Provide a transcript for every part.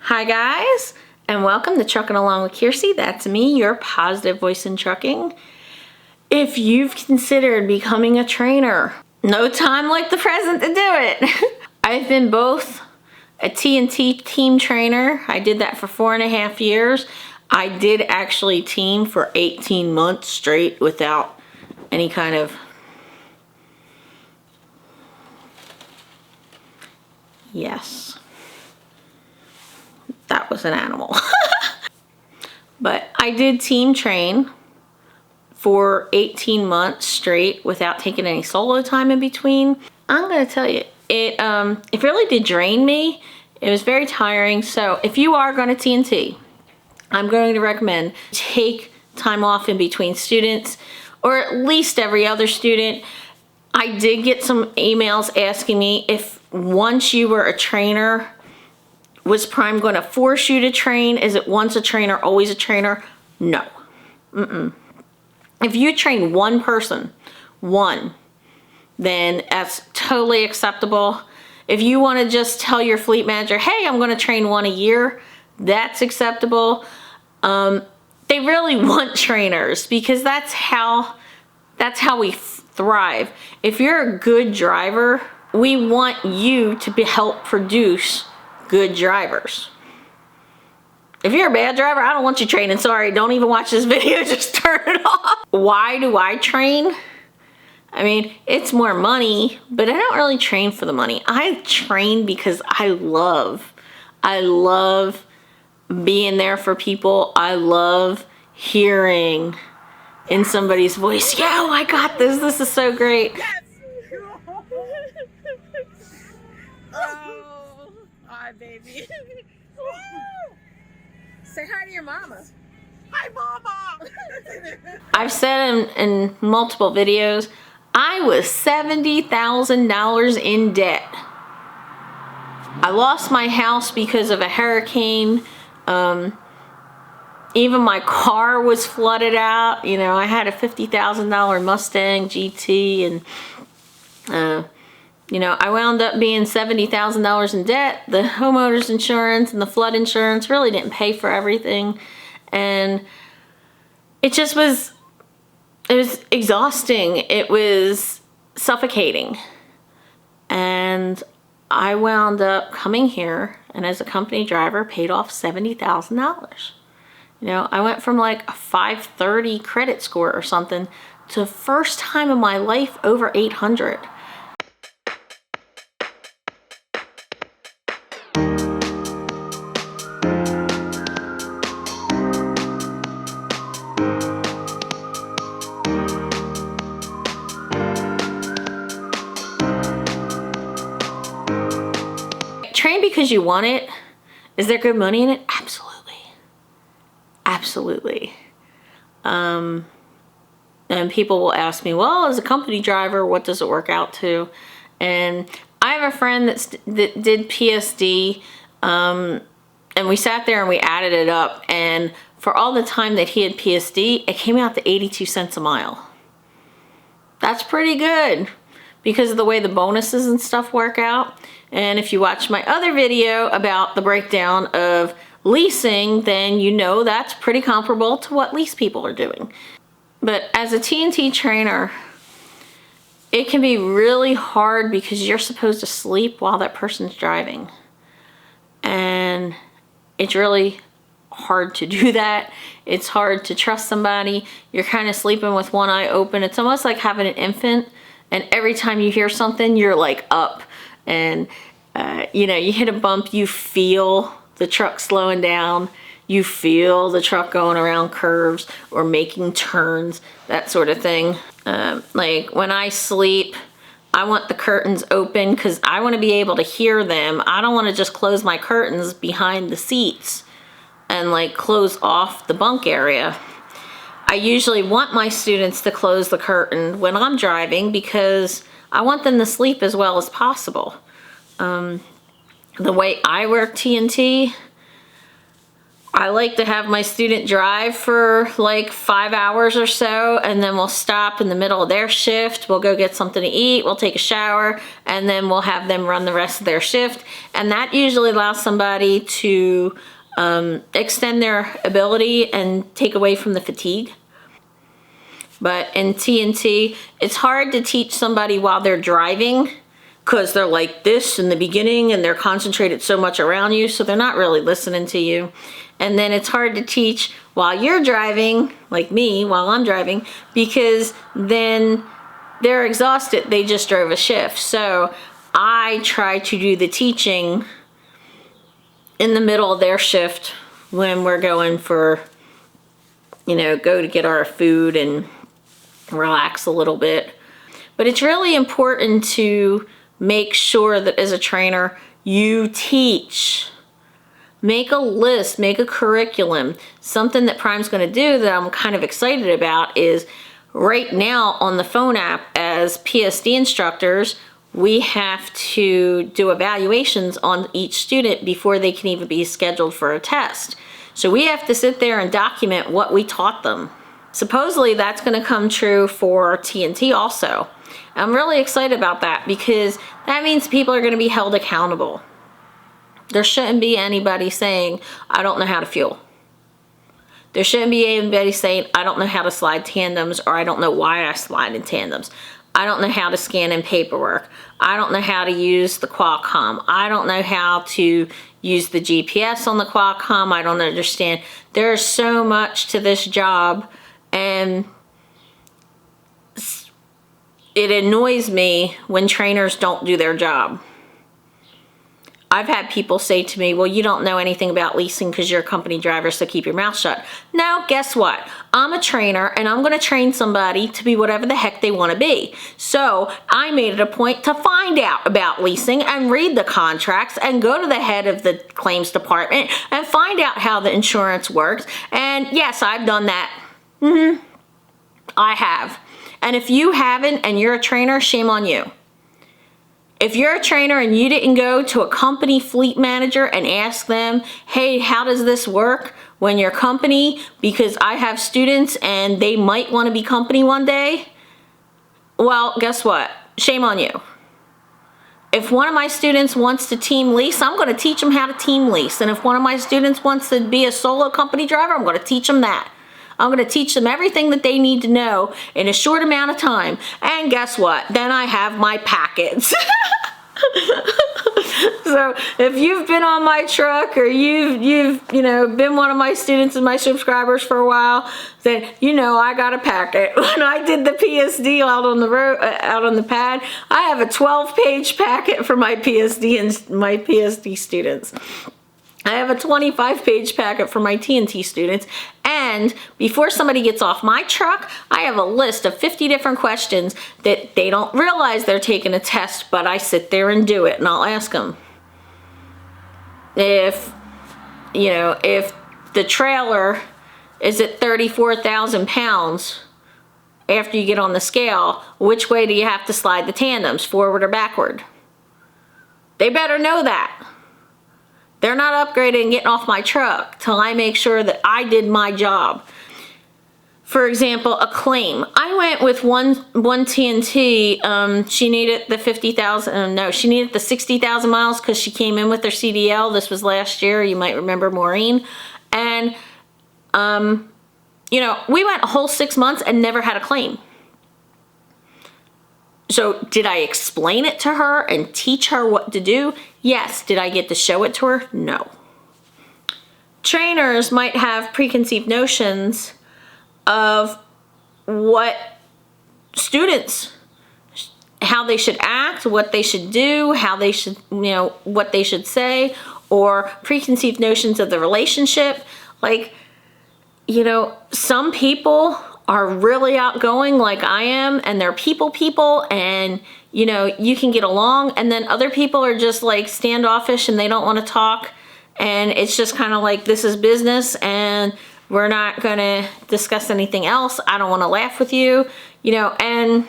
Hi guys, and welcome to Trucking Along with Kearsey. That's me, your positive voice in trucking. If you've considered becoming a trainer, no time like the present to do it. I've been both a T&T team trainer. I did that for 4.5 years. I did actually team for 18 months straight without any kind of... Yes. That was an animal. But I did team train for 18 months straight without taking any solo time in between. I'm gonna tell you, it really did drain me. It was very tiring. So if you are going to T&T, I'm going to recommend take time off in between students, or at least every other student. I did get some emails asking me if once you were a trainer, was Prime going to force you to train? Is it once a trainer, always a trainer? No. If you train one person, then that's totally acceptable. If you want to just tell your fleet manager, hey, I'm going to train one a year, that's acceptable. They really want trainers because that's how we thrive. If you're a good driver, we want you to help produce good drivers. If you're a bad driver, I don't want you training. Sorry, don't even watch this video, just turn it off. Why do I train? I mean, it's more money, but I don't really train for the money. I train because I love being there for people. I love hearing in somebody's voice, yo, I got this. This is so great. Yes. Oh, hi, baby. Say hi to your mama. Hi, mama. I've said in multiple videos, I was $70,000 in debt. I lost my house because of a hurricane. Even my car was flooded out. You know, I had a $50,000 Mustang GT, and you know, I wound up being $70,000 in debt. The homeowner's insurance and the flood insurance really didn't pay for everything, and it was exhausting. It was suffocating, and I wound up coming here and as a company driver paid off $70,000. You know, I went from like a 530 credit score or something to first time in my life over 800. Train because you want it. Is there good money in it? Absolutely. Absolutely. And people will ask me, well, as a company driver, what does it work out to? And I have a friend that did PSD, and we sat there and we added it up, and for all the time that he had PSD, it came out to 82 cents a mile. That's pretty good because of the way the bonuses and stuff work out. And if you watch my other video about the breakdown of leasing, then you know that's pretty comparable to what lease people are doing. But as a T&T trainer, it can be really hard because you're supposed to sleep while that person's driving. And it's really hard to do that. It's hard to trust somebody. You're kind of sleeping with one eye open. It's almost like having an infant, and every time you hear something, you're like up. And you know, you hit a bump, you feel the truck slowing down, you feel the truck going around curves or making turns, that sort of thing. Like when I sleep, I want the curtains open because I want to be able to hear them. I don't want to just close my curtains behind the seats and like close off the bunk area. I usually want my students to close the curtain when I'm driving because I want them to sleep as well as possible. The way I work T&T, I like to have my student drive for like 5 hours or so, and then we'll stop in the middle of their shift. We'll go get something to eat, we'll take a shower, and then we'll have them run the rest of their shift. And that usually allows somebody to extend their ability and take away from the fatigue. But in TNT, it's hard to teach somebody while they're driving, because they're like this in the beginning and they're concentrated so much around you, so they're not really listening to you. And then it's hard to teach while you're driving, like me, while I'm driving, because then they're exhausted. They just drove a shift. So I try to do the teaching in the middle of their shift when we're going for, go to get our food and relax a little bit. But it's really important to make sure that as a trainer, you teach. Make a list, make a curriculum. Something that Prime's going to do that I'm kind of excited about is right now on the phone app as PSD instructors, we have to do evaluations on each student before they can even be scheduled for a test. So we have to sit there and document what we taught them. Supposedly that's going to come true for TNT also. I'm really excited about that because that means people are going to be held accountable. There shouldn't be anybody saying, I don't know how to fuel. There shouldn't be anybody saying, I don't know how to slide tandems, or I don't know why I slide in tandems. I don't know how to scan in paperwork. I don't know how to use the Qualcomm. I don't know how to use the GPS on the Qualcomm. I don't understand. There's so much to this job, and it annoys me when trainers don't do their job. I've had people say to me, well, you don't know anything about leasing because you're a company driver, so keep your mouth shut. Now, guess what? I'm a trainer, and I'm going to train somebody to be whatever the heck they want to be. So I made it a point to find out about leasing and read the contracts and go to the head of the claims department and find out how the insurance works. And yes, I've done that. I have. And if you haven't and you're a trainer, shame on you. If you're a trainer and you didn't go to a company fleet manager and ask them, hey, how does this work when your company, because I have students and they might want to be company one day, well, guess what? Shame on you. If one of my students wants to team lease, I'm going to teach them how to team lease. And if one of my students wants to be a solo company driver, I'm going to teach them that. I'm going to teach them everything that they need to know in a short amount of time. And guess what? Then I have my packets. So if you've been on my truck or you've been one of my students and my subscribers for a while, then I got a packet. When I did the PSD out on the road, out on the pad, I have a 12-page packet for my PSD and my PSD students. I have a 25-page packet for my TNT students, and before somebody gets off my truck, I have a list of 50 different questions that they don't realize they're taking a test, but I sit there and do it, and I'll ask them. If the trailer is at 34,000 pounds after you get on the scale, which way do you have to slide the tandems, forward or backward? They better know that. They're not upgrading and getting off my truck till I make sure that I did my job. For example, a claim. I went with one TNT. She needed the 50,000. No, she needed the 60,000 miles because she came in with her CDL. This was last year. You might remember Maureen. And we went a whole 6 months and never had a claim. So did I explain it to her and teach her what to do? Yes. Did I get to show it to her? No. Trainers might have preconceived notions of what students, how they should act, what they should do, how they should, what they should say, or preconceived notions of the relationship. Like, some people are really outgoing like I am, and they're people, and you can get along, and then other people are just like standoffish and they don't want to talk, and it's just kind of like, this is business and we're not going to discuss anything else. I don't want to laugh with you, and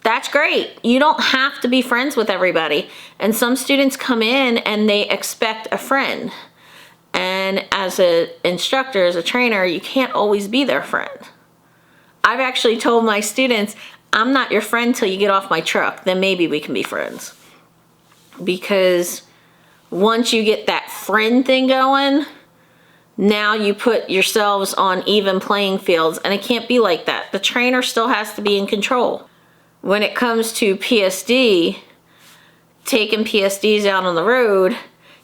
that's great. You don't have to be friends with everybody. And some students come in and they expect a friend. And as an instructor, as a trainer, you can't always be their friend. I've actually told my students, I'm not your friend till you get off my truck. Then maybe we can be friends. Because once you get that friend thing going, now you put yourselves on even playing fields, and it can't be like that. The trainer still has to be in control. When it comes to PSD, taking PSDs out on the road,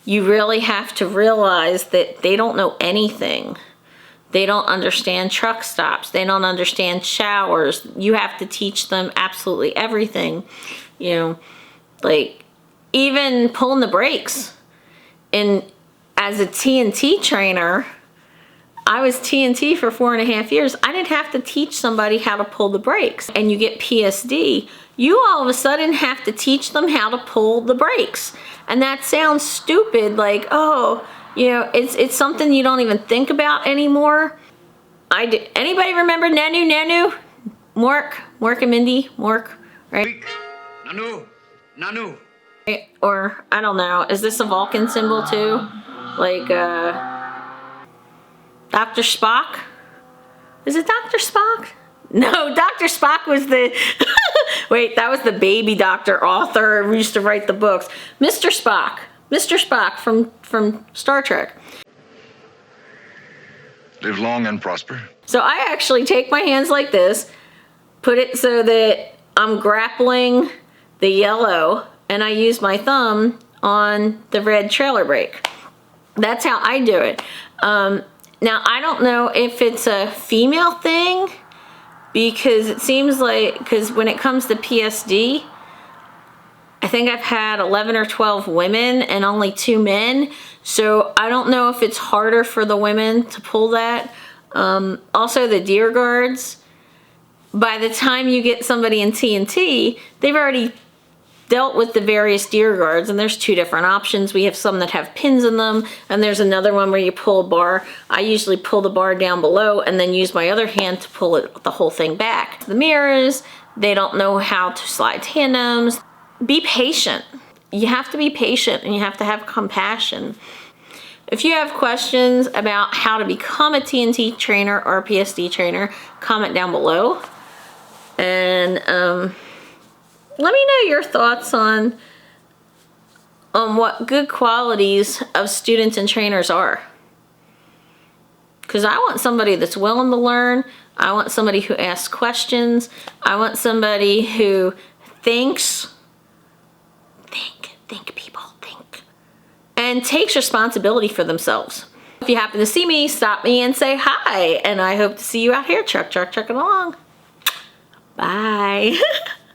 you really have to realize that they don't know anything. They don't understand truck stops. They don't understand showers. You have to teach them absolutely everything. You know, like even pulling the brakes. And as a TNT trainer, I was TNT for 4.5 years. I didn't have to teach somebody how to pull the brakes. And you get PSD, you all of a sudden have to teach them how to pull the brakes. And that sounds stupid, like, oh, you know, it's something you don't even think about anymore. Anybody remember Nanu? Mork and Mindy? Mork, right? Nanu. Or, I don't know, is this a Vulcan symbol too? Like, Dr. Spock? Is it Dr. Spock? No, Dr. Spock was the, wait, that was the baby doctor author who used to write the books. Mr. Spock from Star Trek. Live long and prosper. So I actually take my hands like this, put it so that I'm grappling the yellow, and I use my thumb on the red trailer brake. That's how I do it. Now, I don't know if it's a female thing, because it seems like, because when it comes to PSD, I think I've had 11 or 12 women and only 2 men. So I don't know if it's harder for the women to pull that. Also, the deer guards, by the time you get somebody in TNT, they've already dealt with the various deer guards, and there's 2 different options. We have some that have pins in them, and there's another one where you pull a bar. I usually pull the bar down below and then use my other hand to pull the whole thing back. The mirrors, they don't know how to slide tandems. Be patient. You have to be patient, and you have to have compassion. If you have questions about how to become a TNT trainer or a PSD trainer, comment down below. And let me know your thoughts on what good qualities of students and trainers are. Because I want somebody that's willing to learn. I want somebody who asks questions. I want somebody who thinks. Think, people, think. And takes responsibility for themselves. If you happen to see me, stop me and say hi. And I hope to see you out here trucking along. Bye.